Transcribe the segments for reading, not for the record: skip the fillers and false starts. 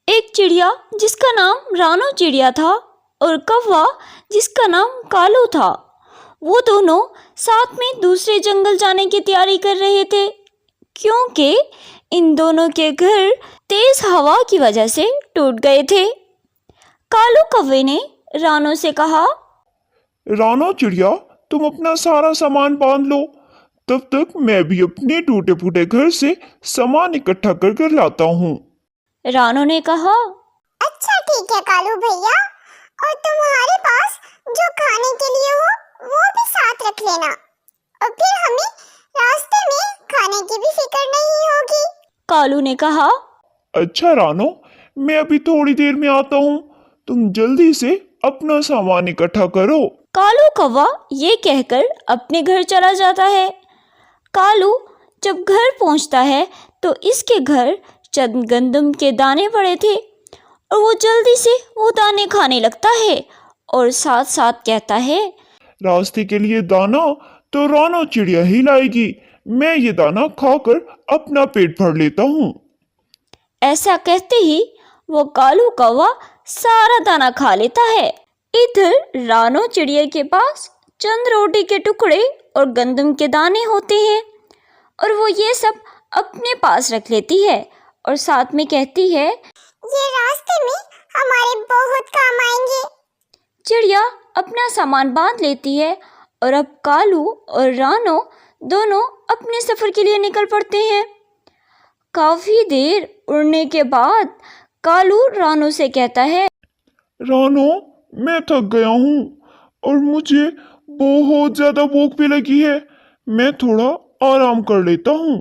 एक चिड़िया जिसका नाम रानो चिड़िया था और कौवा जिसका नाम कालू था। वो दोनों साथ में दूसरे जंगल जाने की तैयारी कर रहे थे, क्योंकि इन दोनों के घर तेज हवा की वजह से टूट गए थे। कालू कौवे ने रानो से कहा, रानो चिड़िया, तुम अपना सारा सामान बांध लो, तब तक मैं भी अपने टूटे फूटे घर से सामान इकट्ठा कर कर लाता हूँ। रानो ने कहा, अच्छा ठीक है कालू भैया, और तुम्हारे पास जो खाने के लिए हो वो भी साथ रख लेना, और फिर हमें रास्ते में खाने की भी फिक्र नहीं होगी। कालू ने कहा, अच्छा रानो, मैं अभी थोड़ी देर में आता हूँ, तुम जल्दी से अपना सामान इकट्ठा करो। कालू कौवा ये कहकर अपने घर चला जाता है। कालू जब घर पहुंचता है तो इसके घर चंद गंदम के दाने पड़े थे और वो जल्दी से वो दाने खाने लगता है और साथ साथ कहता है, रास्ते के लिए दाना तो रानो चिड़िया ही लाएगी, मैं ये दाना खाकर अपना पेट भर लेता हूँ। ऐसा कहते ही वो कालू कौवा सारा दाना खा लेता है। इधर रानो चिड़िया के पास चंद रोटी के टुकड़े और गंदम के दाने होते हैं और वो ये सब अपने पास रख लेती है और साथ में कहती है, ये रास्ते में हमारे बहुत काम आएंगे। चिड़िया अपना सामान बांध लेती है और अब कालू और रानो दोनों अपने सफर के लिए निकल पड़ते हैं। काफी देर उड़ने के बाद कालू रानो से कहता है, रानो, मैं थक गया हूँ और मुझे बहुत ज्यादा भूख भी लगी है, मैं थोड़ा आराम कर लेता हूँ।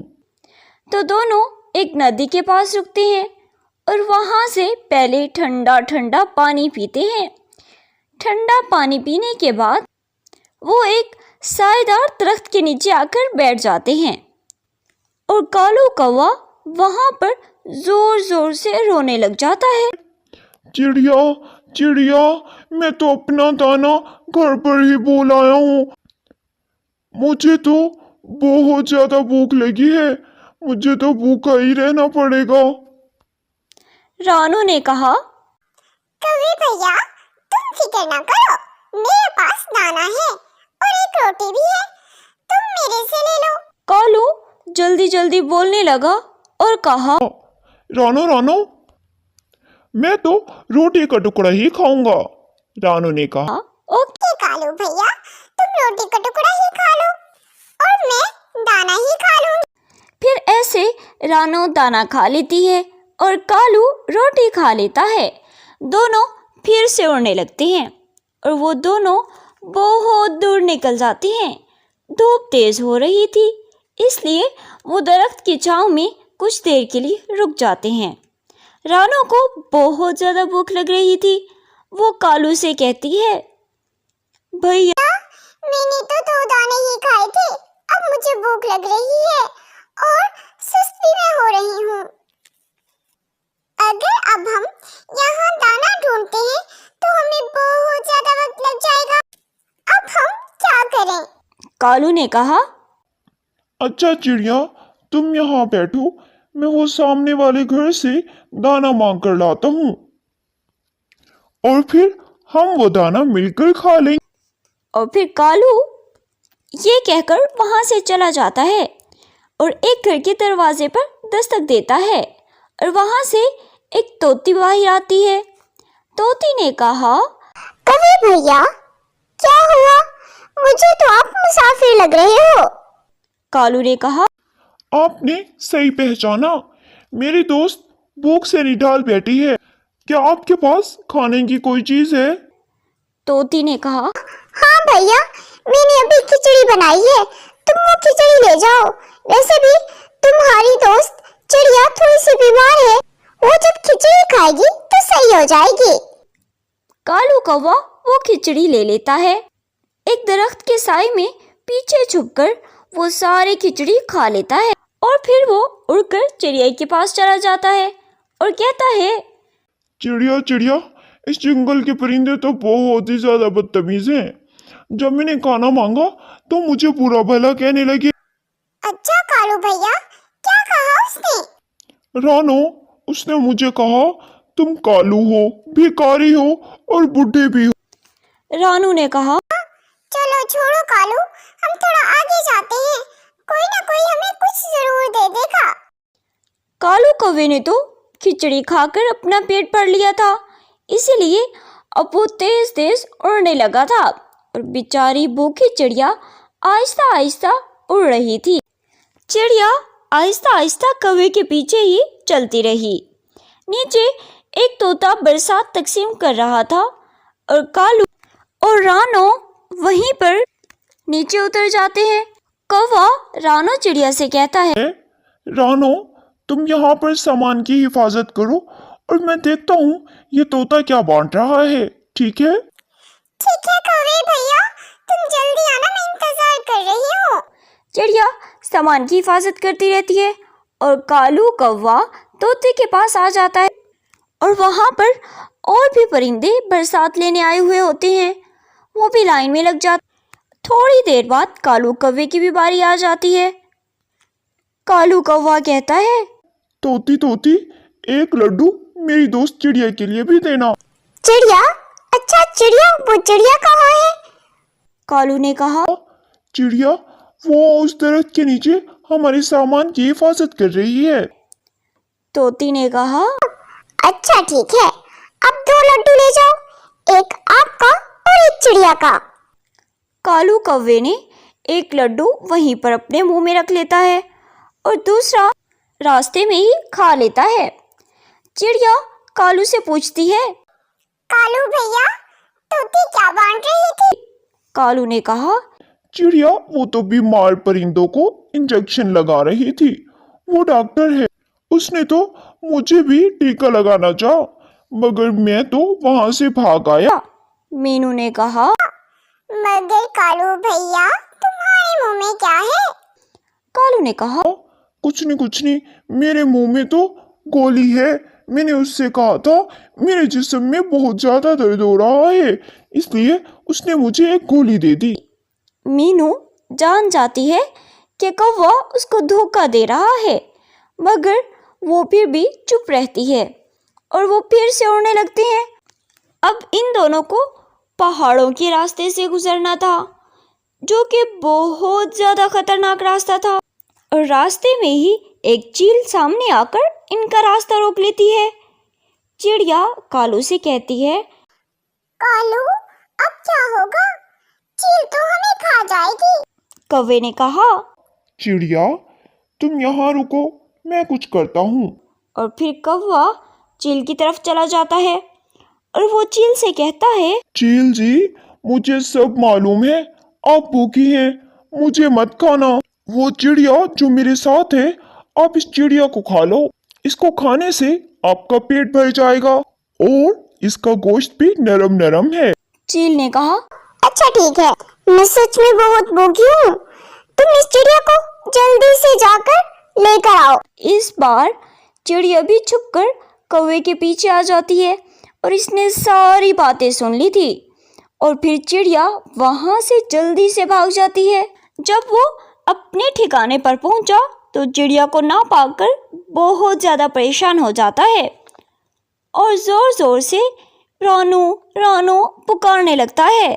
तो दोनों एक नदी के पास रुकते हैं और वहां से पहले ठंडा ठंडा पानी पीते हैं। ठंडा पानी पीने के बाद वो एक साएदार दरख्त के नीचे आकर बैठ जाते हैं और कालू कौवा वहां पर जोर जोर से रोने लग जाता है। चिड़िया चिड़िया, मैं तो अपना दाना घर पर ही भूल आया हूँ, मुझे तो बहुत ज्यादा भूख लगी है, मुझे तो भूखा ही रहना पड़ेगा। रानो ने कहा, कौवे भैया, तुम फिक्र ना करो, मेरे पास दाना है और एक रोटी भी है, तुम मेरे से ले लो। कालू जल्दी जल्दी बोलने लगा और कहा, रानो रानो, मैं तो रोटी का टुकड़ा ही खाऊंगा। रानो ने कहा, ओके कालू भैया, तुम रोटी का टुकड़ा ही खा लो और मैं दाना ही खा लूंगी। फिर ऐसे रानो दाना खा लेती है और कालू रोटी खा लेता है। दोनों फिर से उड़ने लगते हैं और वो दोनों बहुत दूर निकल जाते हैं। धूप तेज हो रही थी, इसलिए वो दरख्त की छांव में कुछ देर के लिए रुक जाते हैं। रानो को बहुत ज़्यादा भूख लग रही थी। वो कालू से कहती है, भैया, मैंने तो 2 दाने ही खाए थे, अब मुझे भूख लग रही है और सुस्त भी मैं हो रही हूँ। अगर अब हम यहाँ दाना ढूंढते हैं तो हमें बहुत ज्यादा वक्त लग जाएगा। अब हम क्या करें? कालू ने कहा, अच्छा चिड़िया, तुम यहाँ बैठो, मैं वो सामने वाले घर से दाना मांग कर लाता हूँ और फिर हम वो दाना मिलकर खा लेंगे। और फिर कालू ये कहकर वहां से चला जाता है और एक घर के दरवाजे पर दस्तक देता है और वहां से एक तोती बाहर आती है। तोती ने कहा, कौवे भैया, क्या हुआ? मुझे तो आप मुसाफिर लग रहे हो। कालू ने कहा, आपने सही पहचाना, मेरी दोस्त भूख से निढाल बैठी है, क्या आपके पास खाने की कोई चीज है? तोती ने कहा, हाँ भैया, मैंने अभी खिचड़ी बनाई है, तुम वो खिचड़ी ले जाओ। वैसे भी तुम्हारी दोस्त चिड़िया थोड़ी सी बीमार है, वो जब खिचड़ी खाएगी तो सही हो जाएगी। कालू कौवा वो खिचड़ी ले लेता है। एक दरख्त के साए में पीछे छुपकर वो सारी खिचड़ी खा लेता है और फिर वो उड़कर चिड़िया के पास चला जाता है और कहता है, चिड़िया चिड़िया, इस जंगल के परिंदे तो बहुत ही ज्यादा बदतमीज हैं, जब मैंने खाना मांगा तो मुझे बुरा भला कहने लगे। अच्छा कालू भैया, क्या कहा उसने? रानो, उसने मुझे कहा तुम कालू हो, भिखारी हो और बूढ़े भी हो। रानू ने कहा। चलो छोड़ो कालू, हम थोड़ा आगे जाते हैं, कोई ना कोई हमें कुछ जरूर दे देगा। कालू कौवे ने तो खिचड़ी खाकर अपना पेट भर लिया था, इसीलिए अब वो तेज तेज उड़ने लगा था और बेचारी भूखी चिड़िया आहिस्ता आहिस्ता उड़ रही थी। चिड़िया आहिस्ता आहिस्ता कौवे के पीछे ही चलती रही। नीचे एक तोता बरसात तकसीम कर रहा था और कालू और रानो वहीं पर नीचे उतर जाते हैं। कौवा रानो चिड़िया से कहता है, रानो, तुम यहाँ पर सामान की हिफाजत करो और मैं देखता हूँ ये तोता क्या बांट रहा है, ठीक है? ठीक है कौवे भैया, तुम जल्दी आना, मैं इंतजार कर रही हूँ। चिड़िया सामान की हिफाजत करती रहती है और कालू कौवा तोते के पास आ जाता है और वहाँ पर और भी परिंदे बरसात लेने आए हुए होते हैं, वो भी लाइन में लग जाते। थोड़ी देर बाद कालू कौवे की भी बारी आ जाती है। कालू कौवा कहता है, तोती तोती, एक लड्डू मेरी दोस्त चिड़िया के लिए भी देना। चिड़िया? अच्छा चिड़िया, वो चिड़िया कहाँ है? कालू ने कहा। चिड़िया वो उस दरख्त के नीचे हमारे सामान की हिफाजत कर रही है। तोती ने कहा। अच्छा ठीक है, अब 2 लड्डू ले जाओ, एक आपका और एक चिड़िया का। कालू कौवे ने एक लड्डू वहीं पर अपने मुंह में रख लेता है और दूसरा रास्ते में ही खा लेता है। चिड़िया कालू से पूछती है, कालू भैया, तोती क्या बांट रही थी? कालू ने कहा। चिड़िया वो तो बीमार परिंदों को इंजेक्शन लगा रही थी, वो डॉक्टर है, उसने तो मुझे भी टीका लगाना चाहा, मगर मैं तो वहां से भाग आया। मीनू ने कहा। मगर कालू भैया, तुम्हारे मुंह में क्या है? कालू ने कहा। कुछ नहीं, मेरे मुंह में तो गोली है। मैंने उससे कहा था मेरे जिस्म में बहुत ज्यादा दर्द हो रहा है, इसलिए उसने मुझे एक गोली दे दी। मीनू जान जाती है कि कौवा उसको धोखा दे रहा है, मगर वो फिर भी चुप रहती है और वो फिर से उड़ने लगते हैं। अब इन दोनों को पहाड़ों के रास्ते से गुजरना था, जो कि बहुत ज़्यादा खतरनाक रास्ता था, और रास्ते में ही एक चील सामने आकर इनका रास्ता रोक लेती है। चिड़िया कालू से कहती है, कालू, अब क्या होगा? चील तो हमें खा जाएगी। कौवे ने कहा। चिड़िया तुम यहाँ रुको, मैं कुछ करता हूँ। और फिर कौवा चील की तरफ चला जाता है और वो चील से कहता है, चील जी, मुझे सब मालूम है, आप भूखी हैं, मुझे मत खाना। वो चिड़िया जो मेरे साथ है, आप इस चिड़िया को खा लो, इसको खाने से आपका पेट भर जाएगा और इसका गोश्त भी नरम नरम है। चील ने कहा। अच्छा ठीक है, मैं सच में बहुत भूखी हूँ, तुम इस चिड़िया को जल्दी से जाकर लेकर आओ। इस बार चिड़िया भी छुपकर कौवे के पीछे आ जाती है और इसने सारी बातें सुन ली थी और फिर चिड़िया वहां से जल्दी से भाग जाती है। जब वो अपने ठिकाने पर पहुंचा तो चिड़िया को ना पाकर बहुत ज़्यादा परेशान हो जाता है और ज़ोर ज़ोर से रानू रानू पुकारने लगता है।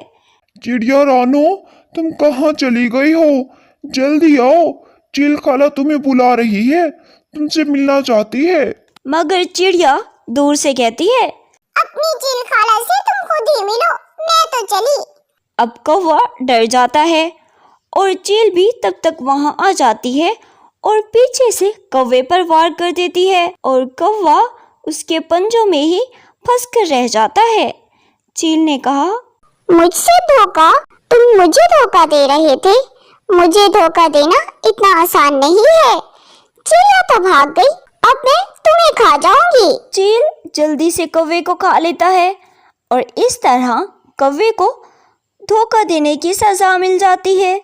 चिड़िया रानो, तुम कहाँ चली गई हो? जल्दी आओ, चील खाला तुम्हें बुला रही है, तुमसे मिलना चाहती है। मगर चिड़िया दूर से कहती है, अपनी चील खाला से तुम खुद ही मिलो, मैं तो चली। अब कौवा डर जाता है और चील भी तब तक वहां आ जाती है और पीछे से कौवे पर वार कर देती है और कौवा उसके पंजों में ही फंसकर रह जाता है। चील ने कहा, मुझसे धोखा? तुम मुझे धोखा दे रहे थे? मुझे धोखा देना इतना आसान नहीं है। चिड़िया तो भाग गई, अब मैं तुम्हें खा जाऊंगी। चील जल्दी से कौवे को खा लेता है और इस तरह कौवे को धोखा देने की सजा मिल जाती है।